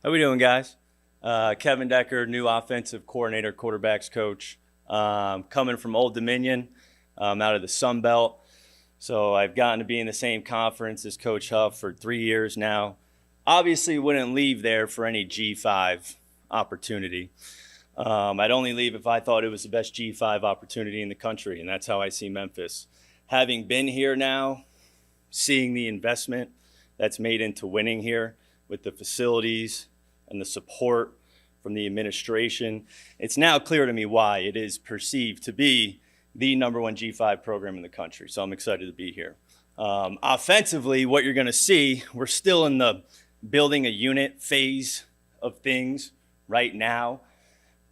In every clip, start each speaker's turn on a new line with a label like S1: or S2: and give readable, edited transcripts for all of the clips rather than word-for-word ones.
S1: How we doing, guys? Kevin Decker, new offensive coordinator, quarterbacks coach, coming from Old Dominion, out of the Sun Belt. So I've gotten to be in the same conference as Coach Huff for 3 years now. Obviously wouldn't leave there for any G5 opportunity. I'd only leave if I thought it was the best G5 opportunity in the country, and that's how I see Memphis. Having been here now, seeing the investment that's made into winning here with the facilities and the support from the administration, it's now clear to me why it is perceived to be the number one G5 program in the country. So I'm excited to be here. Offensively, what you're going to see, we're still in the building a unit phase of things right now.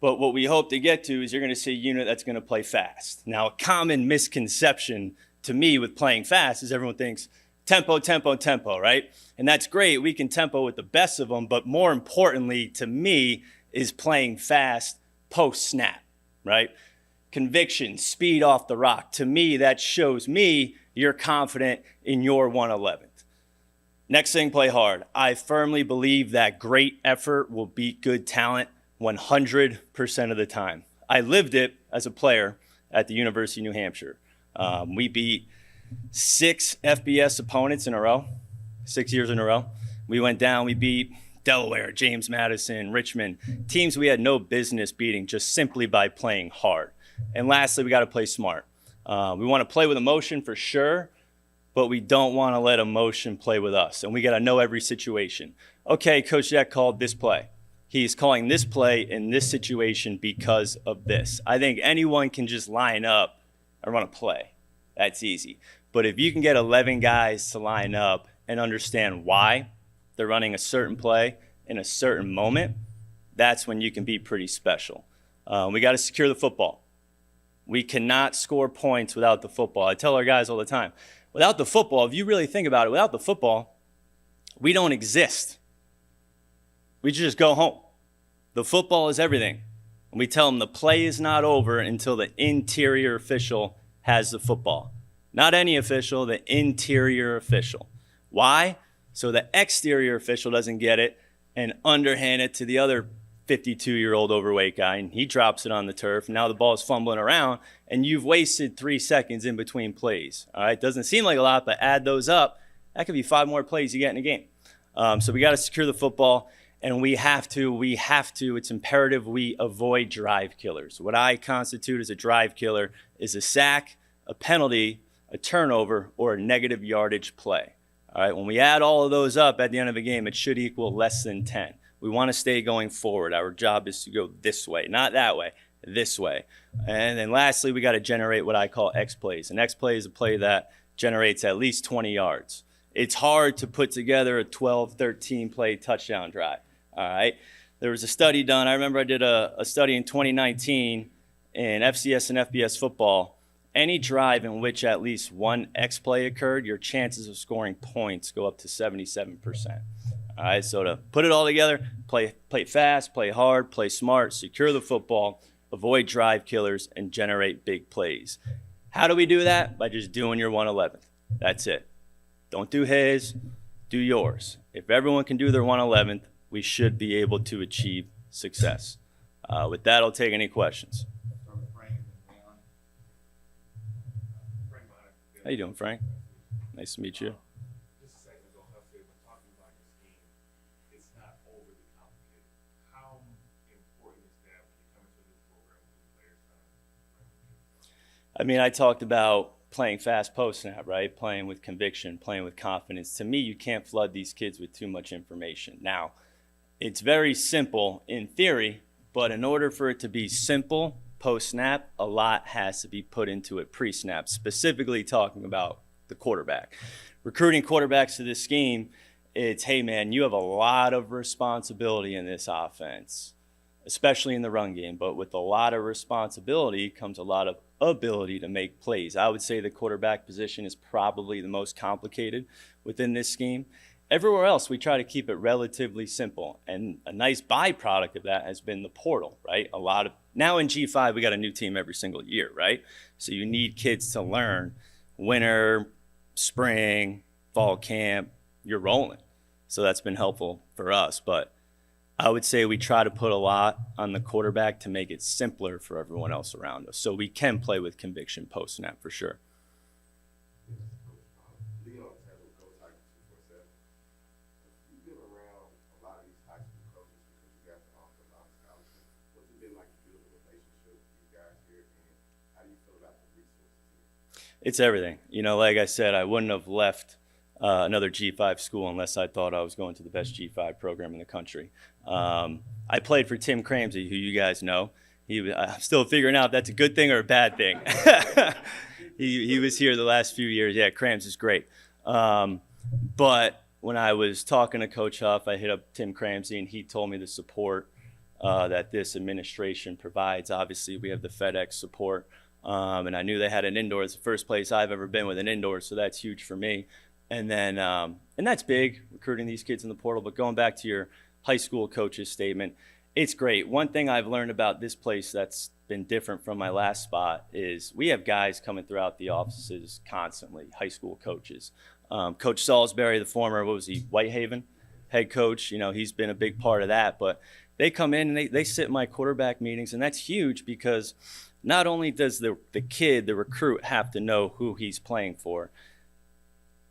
S1: But what we hope to get to is you're going to see a unit that's going to play fast. Now, a common misconception to me with playing fast is everyone thinks tempo, tempo, tempo, right? And that's great. We can tempo with the best of them. But more importantly to me is playing fast post-snap, right? Conviction, speed off the rock. To me, that shows me you're confident in your 111th. Next thing, play hard. I firmly believe that great effort will beat good talent 100% of the time. I lived it as a player at the University of New Hampshire. We beat 6 FBS opponents in a row, 6 years in a row. We went down, we beat Delaware, James Madison, Richmond, teams we had no business beating just simply by playing hard. And lastly, we got to play smart. We want to play with emotion for sure, but we don't want to let emotion play with us. And we got to know every situation. Okay, Coach Jack called this play. He's calling this play in this situation because of this. I think anyone can just line up and run a play. That's easy. But if you can get 11 guys to line up and understand why they're running a certain play in a certain moment, that's when you can be pretty special. We got to secure the football. We cannot score points without the football. I tell our guys all the time, without the football, if you really think about it, without the football, we don't exist. We just go home. The football is everything. And we tell them the play is not over until the interior official has the football. Not any official, the interior official. Why? So the exterior official doesn't get it and underhand it to the other 52-year-old overweight guy, and he drops it on the turf. Now the ball is fumbling around, and you've wasted 3 seconds in between plays. All right, doesn't seem like a lot, but add those up. That could be 5 more plays you get in a game. So we got to secure the football, and we have to, it's imperative we avoid drive killers. What I constitute as a drive killer is a sack, a penalty, a turnover, or a negative yardage play. All right, when we add all of those up at the end of a game, it should equal less than 10. We want to stay going forward. Our job is to go this way, not that way, this way. And then lastly, we got to generate what I call X plays. An X play is a play that generates at least 20 yards. It's hard to put together a 12, 13 play touchdown drive. All right. There was a study done. I remember I did a study in 2019 in FCS and FBS football. Any drive in which at least one X play occurred, your chances of scoring points go up to 77%. All right, so to put it all together, play fast, play hard, play smart, secure the football, avoid drive killers, and generate big plays. How do we do that? By just doing your 111th. That's it. Don't do his, do yours. If everyone can do their 111th, we should be able to achieve success. With that, I'll take any questions. How you doing, Frank? Nice to meet you.
S2: Just a second ago, Huff said when talking about your scheme, it's not overly complicated. How important is that when you come into this program with the players?
S1: I mean, I talked about playing fast post-snap, right? Playing with conviction, playing with confidence. To me, you can't flood these kids with too much information. Now, it's very simple in theory, but in order for it to be simple post-snap, a lot has to be put into it pre-snap, specifically talking about the quarterback. Recruiting quarterbacks to this scheme, it's, hey, man, you have a lot of responsibility in this offense, especially in the run game. But with a lot of responsibility comes a lot of ability to make plays. I would say the quarterback position is probably the most complicated within this scheme. Everywhere else, we try to keep it relatively simple. And a nice byproduct of that has been the portal, right? Now in G5, we got a new team every single year, right? So you need kids to learn winter, spring, fall camp, you're rolling. So that's been helpful for us. But I would say we try to put a lot on the quarterback to make it simpler for everyone else around us, so we can play with conviction post snap for sure.
S2: Leon Taylor, Coach Hike 247. You've been around a lot of these high school coaches because you got to offer a lot of scholarships. What's it been like to build a relationship with these guys here, and how do you feel about the resources here?
S1: It's everything. Like I said, I wouldn't have left another G5 school unless I thought I was going to the best G5 program in the country. I played for Tim Cramsey, who you guys know. I'm still figuring out if that's a good thing or a bad thing. He was here the last few years. Yeah, Crams is great. But when I was talking to Coach Huff, I hit up Tim Cramsey, and he told me the support that this administration provides. Obviously, we have the FedEx support, and I knew they had an indoor. It's the first place I've ever been with an indoor, so that's huge for me. And then, and that's big, recruiting these kids in the portal. But going back to your high school coach's statement, it's great. One thing I've learned about this place that's been different from my last spot is we have guys coming throughout the offices constantly, high school coaches. Coach Salisbury, the former, Whitehaven head coach, he's been a big part of that. But they come in and they sit in my quarterback meetings, and that's huge because not only does the kid, the recruit, have to know who he's playing for,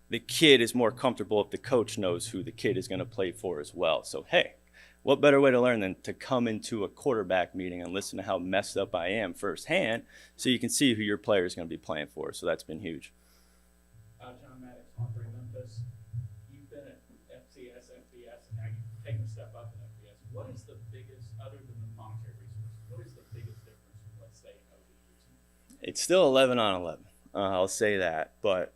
S1: the kid is more comfortable if the coach knows who the kid is going to play for as well. So, hey, what better way to learn than to come into a quarterback meeting and listen to how messed up I am firsthand so you can see who your player is going to be playing for. So that's been huge.
S3: John Maddox, Andre Memphis. You've been at FCS, FBS, and now you've taken a step up in FBS. What is the biggest, other than the monetary resources, what is the biggest difference from, let's say, ODU?
S1: It's still 11 on 11. I'll say that. But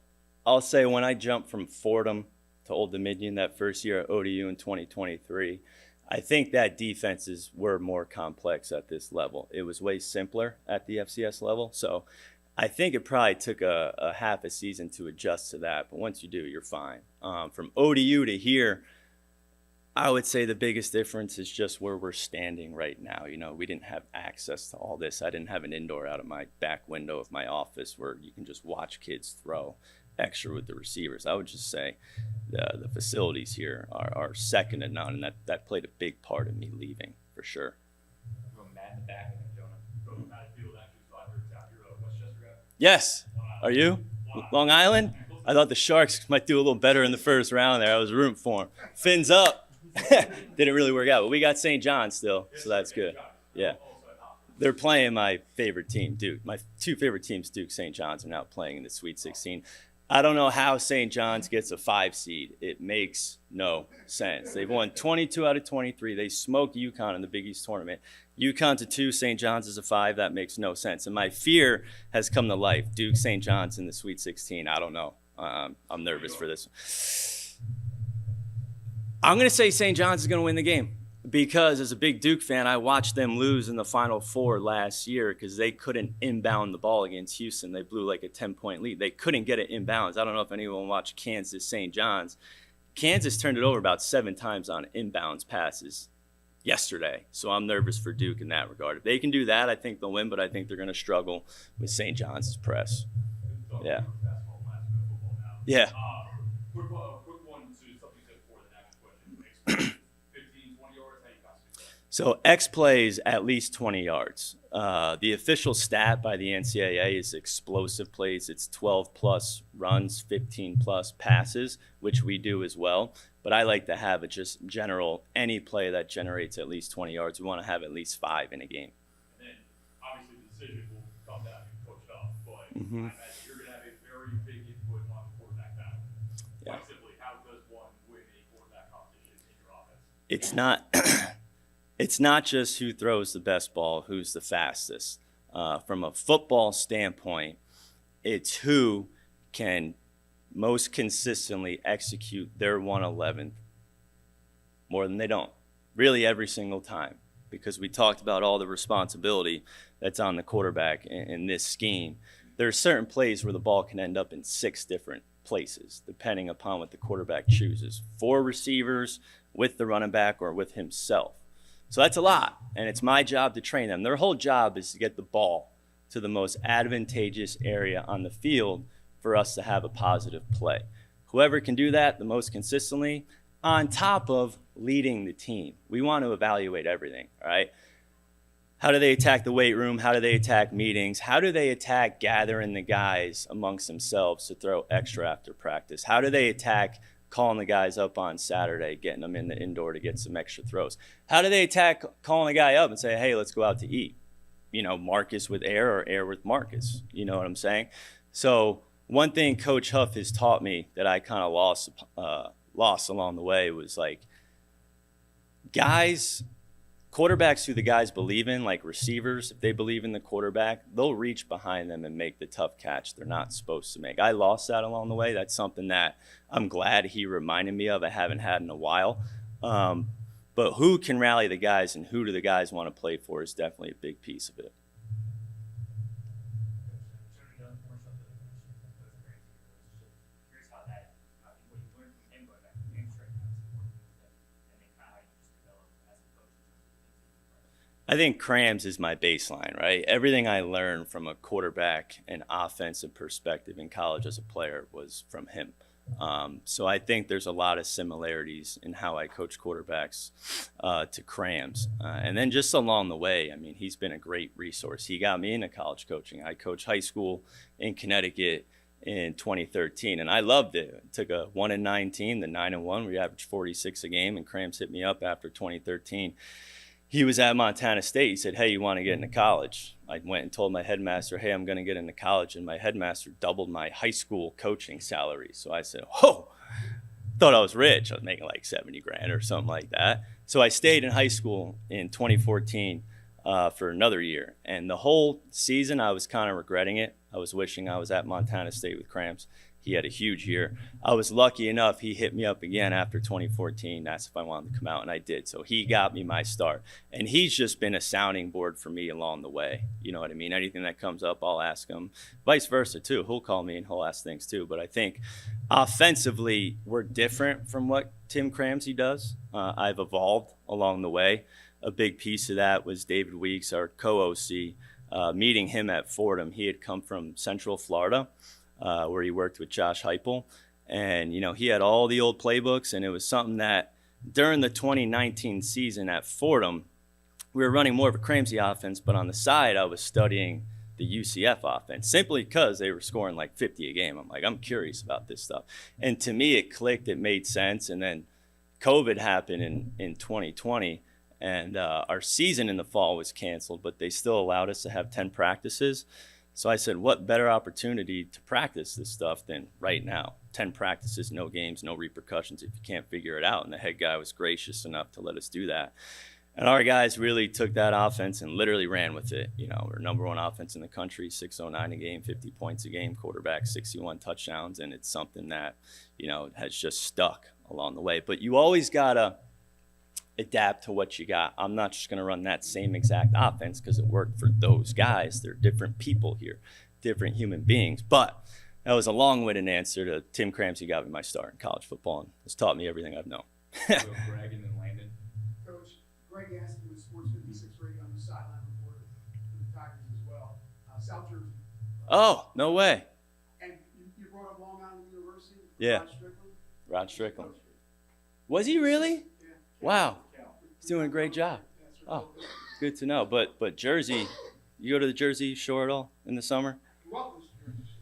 S1: I'll say when I jumped from Fordham to Old Dominion that first year at ODU in 2023, I think that defenses were more complex at this level. It was way simpler at the FCS level. So I think it probably took a half a season to adjust to that. But once you do, you're fine. From ODU to here, I would say the biggest difference is just where we're standing right now. We didn't have access to all this. I didn't have an indoor out of my back window of my office where you can just watch kids throw extra with the receivers. I would just say the facilities here are second to none, and that played a big part of me leaving for sure.
S2: From Matt in the back and then Jonah. From Matt Field, actually, so I heard out. You're a Westchester guy?
S1: Yes. Are you? Long Island? I thought the Sharks might do a little better in the first round there. I was rooting for them. Fins up. Didn't really work out, but we got St. John still, so that's good. Yeah. They're playing my favorite team, Duke. My two favorite teams, Duke, St. John's, are now playing in the Sweet 16. I don't know how St. John's gets a 5 seed. It makes no sense. They've won 22 out of 23. They smoked UConn in the Big East tournament. UConn's a 2, St. John's is a 5. That makes no sense. And my fear has come to life. Duke, St. John's in the Sweet 16. I don't know. I'm nervous for this. I'm going to say St. John's is going to win the game because as a big Duke fan, I watched them lose in the Final Four last year because they couldn't inbound the ball against Houston. They blew like a 10-point lead. They couldn't get it inbounds. I don't know if anyone watched Kansas, St. John's. Kansas turned it over about 7 times on inbounds passes yesterday. So I'm nervous for Duke in that regard. If they can do that, I think they'll win, but I think they're going to struggle with St. John's press. Yeah. Yeah.
S2: Quick one to something you said before the next question. 15, 20 yards, how you constitute that?
S1: So X plays at least 20 yards. The official stat by the NCAA is explosive plays. It's 12-plus runs, 15-plus passes, which we do as well. But I like to have it just general, any play that generates at least 20 yards. We want to have at least 5 in a game.
S2: And then, obviously, the decision will come down to you coached up. But I imagine you're going to have a very big input on the quarterback battle.
S1: Yeah.
S2: Quite simply, how does one win a quarterback competition in your offense?
S1: It's not just who throws the best ball, who's the fastest. From a football standpoint, it's who can most consistently execute their 111th more than they don't, really every single time, because we talked about all the responsibility that's on the quarterback in this scheme. There are certain plays where the ball can end up in 6 different places, depending upon what the quarterback chooses. 4 receivers, with the running back, or with himself. So that's a lot, and it's my job to train them. Their whole job is to get the ball to the most advantageous area on the field for us to have a positive play. Whoever can do that the most consistently, on top of leading the team. We want to evaluate everything, all right? How do they attack the weight room? How do they attack meetings? How do they attack gathering the guys amongst themselves to throw extra after practice? How do they attack calling the guys up on Saturday, getting them in the indoor to get some extra throws? How do they attack calling a guy up and say, hey, let's go out to eat? You know, Marcus with Air or Air with Marcus. You know what I'm saying? So one thing Coach Huff has taught me that I kind of lost along the way was like quarterbacks who the guys believe in, like receivers, if they believe in the quarterback, they'll reach behind them and make the tough catch they're not supposed to make. I lost that along the way. That's something that I'm glad he reminded me of. I haven't had in a while. But who can rally the guys and who do the guys want to play for is definitely a big piece of it. I think Crams is my baseline, right? Everything I learned from a quarterback and offensive perspective in college as a player was from him. So I think there's a lot of similarities in how I coach quarterbacks to Crams. And then just along the way, I mean, he's been a great resource. He got me into college coaching. I coached high school in Connecticut in 2013, and I loved it. I took a 1-9 team, the 9-1. We averaged 46 a game, and Crams hit me up after 2013. He was at Montana State. He said, hey, you want to get into college? I went and told my headmaster, hey, I'm going to get into college. And my headmaster doubled my high school coaching salary. So I said, whoa, thought I was rich. I was making like 70 grand or something like that. So I stayed in high school in 2014 for another year. And the whole season, I was kind of regretting it. I was wishing I was at Montana State with Crams. He had a huge year. I was lucky enough, he hit me up again after 2014, asked if I wanted to come out, and I did. So he got me my start. And he's just been a sounding board for me along the way. You know what I mean? Anything that comes up, I'll ask him. Vice versa, too. He'll call me and he'll ask things, too. But I think offensively, we're different from what Tim Cramsey does. I've evolved along the way. A big piece of that was David Weeks, our co-OC, meeting him at Fordham. He had come from Central Florida, where he worked with Josh Heupel. And, you know, he had all the old playbooks, and it was something that during the 2019 season at Fordham, we were running more of a Cramsey offense, but on the side, I was studying the UCF offense simply because they were scoring like 50 a game. I'm like, I'm curious about this stuff. And to me, it clicked, it made sense. And then COVID happened in 2020, and our season in the fall was canceled, but they still allowed us to have 10 practices. So I said, what better opportunity to practice this stuff than right now? 10 practices, no games, no repercussions if you can't figure it out. And the head guy was gracious enough to let us do that. And our guys really took that offense and literally ran with it. You know, we're number one offense in the country, 609 a game, 50 points a game, quarterback, 61 touchdowns. And it's something that, you know, has just stuck along the way. But you always got to adapt to what you got. I'm not just going to run that same exact offense because it worked for those guys. They're different people here, different human beings. But that was a long-winded answer to Tim Cramsey got me my start in college football and has taught me everything I've known.
S3: Greg and then Landon.
S4: Coach, Greg asked you with Sports 56 radio on the sideline reporter for the Tigers as well. South Jersey.
S1: Oh, no way.
S4: And you brought up Long Island University?
S1: Yeah.
S4: Rod Strickland?
S1: Rod Strickland. Was he really?
S4: Yeah.
S1: Wow. He's doing a great job. Oh, good to know. But Jersey, you go to the Jersey Shore at all in the summer?
S4: What was Jersey?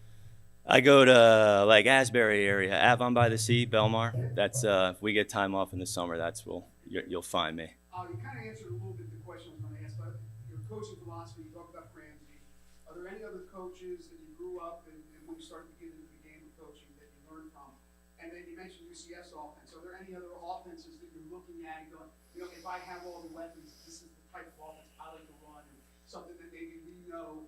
S1: I go to like Asbury area, Avon by the Sea, Belmar. That's if we get time off in the summer, that's you'll find me.
S4: You kind of answered a little bit the question I was going to ask, but your coaching philosophy, you talked about Ramsey. Are there any other coaches that you grew up and when you started to get into the game of coaching that you learned from? And then you mentioned UCF's offense. Are there any other offenses that you're looking at and going, you know, if I have all the weapons, this is the type of offense I like to run, and something that maybe we know,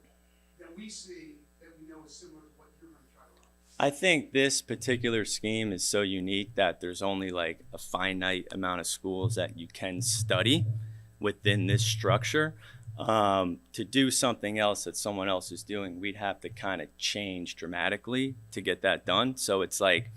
S4: that we see, that we know is similar to what you're going to try to run?
S1: I think this particular scheme is so unique that there's only like a finite amount of schools that you can study within this structure. To do something else that someone else is doing, we'd have to kind of change dramatically to get that done. So it's like,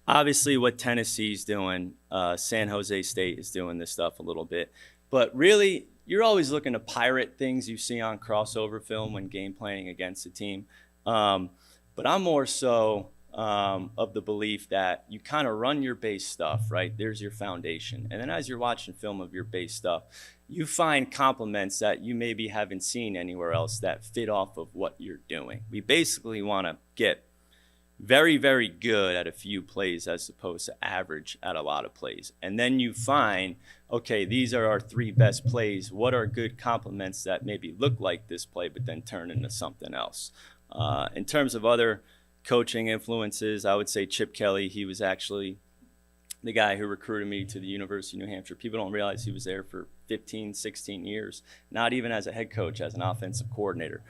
S1: obviously what Tennessee's doing, San Jose State is doing this stuff a little bit. But really, you're always looking to pirate things you see on crossover film when game planning against a team. But I'm more so of the belief that you kind of run your base stuff, right? There's your foundation. And then as you're watching film of your base stuff, you find complements that you maybe haven't seen anywhere else that fit off of what you're doing. We basically want to get very, very good at a few plays as opposed to average at a lot of plays. And then you find, okay, these are our 3 best plays. What are good complements that maybe look like this play but then turn into something else? In terms of other coaching influences, I would say Chip Kelly. He was actually the guy who recruited me to the University of New Hampshire. People don't realize he was there for 15, 16 years, not even as a head coach, as an offensive coordinator.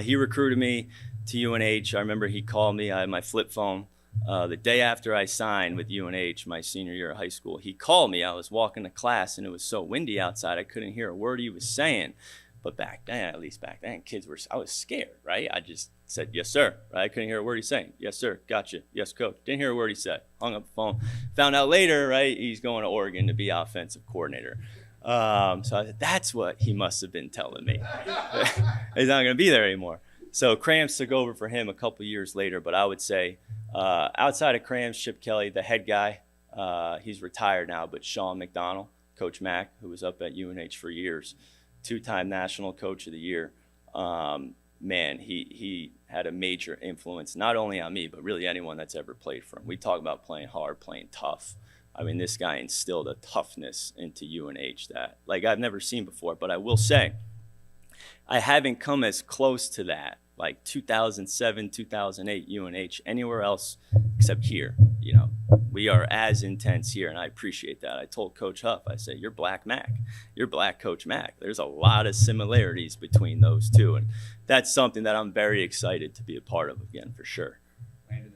S1: He recruited me to UNH. I remember he called me. I had my flip phone. The day after I signed with UNH, my senior year of high school, he called me. I was walking to class, and it was so windy outside, I couldn't hear a word he was saying. But back then, at least back then, I was scared, right? I just said, yes, sir. Right? I couldn't hear a word he's saying. Yes, sir. Gotcha. Yes, coach. Didn't hear a word he said. Hung up the phone. Found out later, right, he's going to Oregon to be offensive coordinator. So I said, that's what he must have been telling me. He's not going to be there anymore. So Krams took over for him a couple years later. But I would say outside of Krams, Chip Kelly, the head guy, he's retired now, but Sean McDonald, Coach Mack, who was up at UNH for years, 2-time National Coach of the Year. Man, he had a major influence, not only on me, but really anyone that's ever played for him. We talk about playing hard, playing tough. I mean, this guy instilled a toughness into UNH that, like, I've never seen before. But I will say, I haven't come as close to that, like 2007, 2008 UNH, anywhere else except here. You know, we are as intense here, and I appreciate that. I told Coach Huff, I said, you're Black Mac. You're Black Coach Mac. There's a lot of similarities between those two, and that's something that I'm very excited to be a part of again, for sure.
S5: Landon,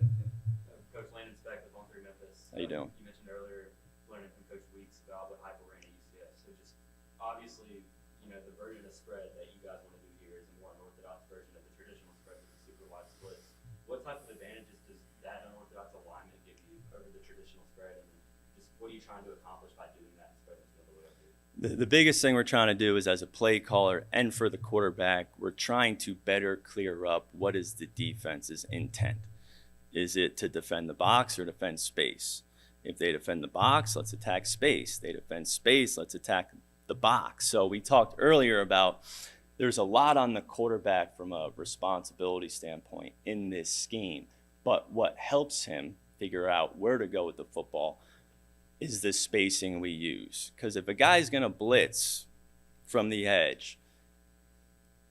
S5: Coach Landon Speck with 13 Memphis.
S1: How you doing?
S5: You mentioned earlier learning from Coach Weeks about what hyper ran at UCF. So just obviously, you know, the version of spread that you guys want to do here is a more unorthodox version of the traditional spread with the super wide splits. What type of advantages does that unorthodox alignment give you over the traditional spread? And just what are you trying to accomplish by doing that and spreading the other way up here?
S1: The biggest thing we're trying to do is, as a play caller and for the quarterback, we're trying to better clear up what is the defense's intent. Is it to defend the box or defend space? If they defend the box, let's attack space. They defend space, let's attack the box. So we talked earlier about there's a lot on the quarterback from a responsibility standpoint in this scheme. But what helps him figure out where to go with the football is the spacing we use. Because if a guy's going to blitz from the edge,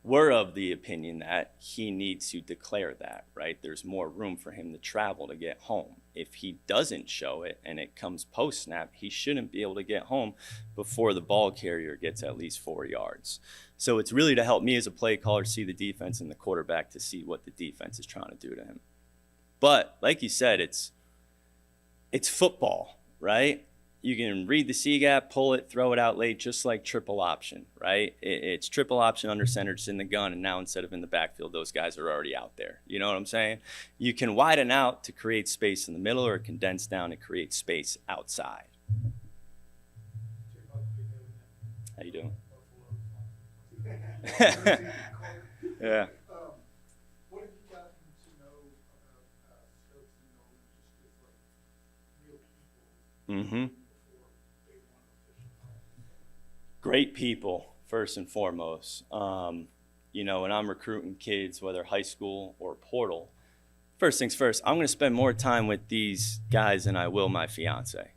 S1: we're of the opinion that he needs to declare that, right? There's more room for him to travel to get home. If he doesn't show it and it comes post-snap, he shouldn't be able to get home before the ball carrier gets at least 4 yards. So it's really to help me as a play caller see the defense and the quarterback to see what the defense is trying to do to him. But like you said, it's football, right? You can read the C gap, pull it, throw it out late, just like triple option, right? It's triple option under center, just in the gun, and now instead of in the backfield, those guys are already out there. You know what I'm saying? You can widen out to create space in the middle, or condense down to create space outside. How you doing? Yeah.
S4: What have you gotten to know about Stokes and Nolan, just with like real people
S1: Mm-hmm.
S4: before they won official?
S1: Great people, first and foremost. You know, when I'm recruiting kids, whether high school or portal, first things first, I'm going to spend more time with these guys than I will my fiance.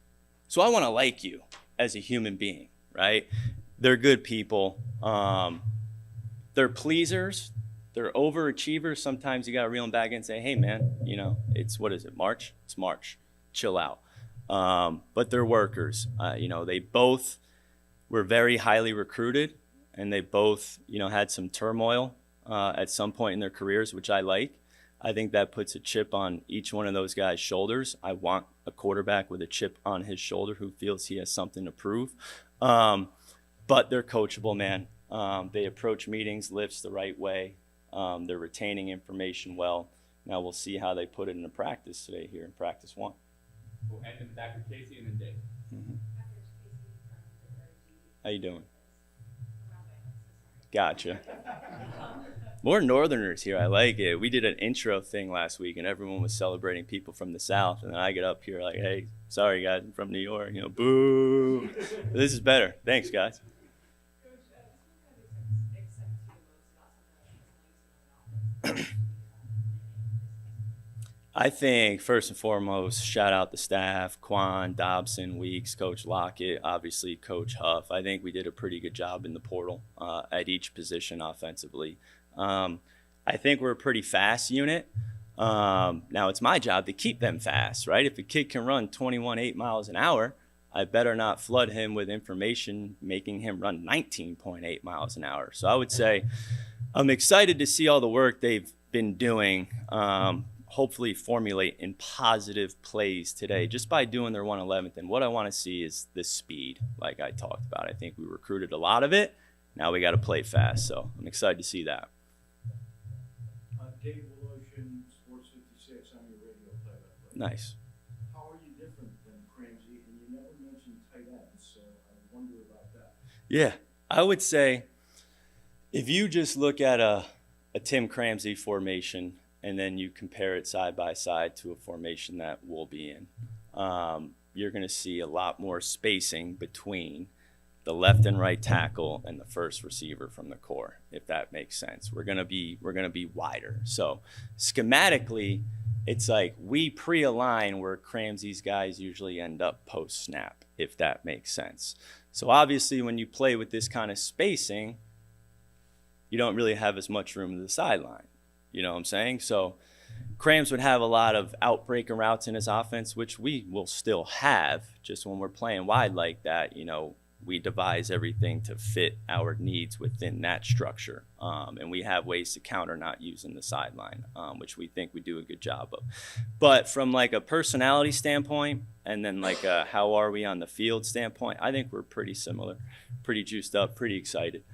S1: So I want to like you as a human being, right? They're good people. They're pleasers. They're overachievers. Sometimes you got to reel them back in and say, hey, man, you know, what is it, March? It's March. Chill out. But they're workers. You know, they both were very highly recruited, and they both, you know, had some turmoil at some point in their careers, which I like. I think that puts a chip on each one of those guys' shoulders. I want a quarterback with a chip on his shoulder who feels he has something to prove. But they're coachable, man. They approach meetings, lifts the right way. They're retaining information well. Now we'll see how they put it into practice today here in practice 1.
S5: We'll end in Dr. Casey and then Dave.
S1: Mm-hmm. How you doing? Gotcha. More Northerners here. I like it. We did an intro thing last week, and everyone was celebrating people from the South. And then I get up here like, hey, sorry, guys, I'm from New York. You know, boo. This is better. Thanks, guys.
S6: Coach, this one kind of excites you the most about some of the things in the offense.
S1: I think first and foremost, shout out the staff, Quan, Dobson, Weeks, Coach Lockett, obviously Coach Huff. I think we did a pretty good job in the portal at each position offensively. I think we're a pretty fast unit. Now it's my job to keep them fast, right? If a kid can run 21.8 miles an hour, I better not flood him with information making him run 19.8 miles an hour. So I would say I'm excited to see all the work they've been doing. Hopefully formulate in positive plays today just by doing their 111th. And what I want to see is the speed, like I talked about. I think we recruited a lot of it. Now we got to play fast. So I'm excited to see that.
S7: Dave Woloshin, Sports 56 on your radio play-by-play.
S1: Nice.
S7: How are you different than Cramsey? And you never mentioned tight ends, so I wonder about that.
S1: Yeah, I would say if you just look at a Tim Cramsey formation and then you compare it side by side to a formation that we'll be in, you're going to see a lot more spacing between the left and right tackle and the first receiver from the core, if that makes sense. We're gonna be wider. So schematically, it's like we pre-align where Cramsey's guys usually end up post snap, if that makes sense. So obviously when you play with this kind of spacing, you don't really have as much room to the sideline. You know what I'm saying? So Crams would have a lot of outbreaker routes in his offense, which we will still have. Just when we're playing wide like that, you know, we devise everything to fit our needs within that structure. And we have ways to counter not using the sideline, which we think we do a good job of. But from like a personality standpoint and then like a how are we on the field standpoint, I think we're pretty similar, pretty juiced up, pretty excited.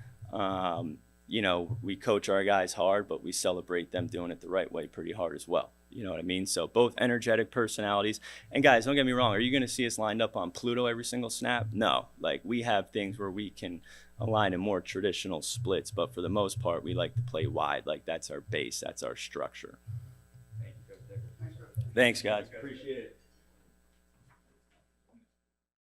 S1: You know, we coach our guys hard, but we celebrate them doing it the right way pretty hard as well. You know what I mean? So both energetic personalities. And guys, don't get me wrong. Are you going to see us lined up on Pluto every single snap? No. Like we have things where we can align in more traditional splits, but for the most part, we like to play wide. Like that's our base. That's our structure.
S5: Thank you, Coach Decker.
S1: Thanks, guys. Appreciate it.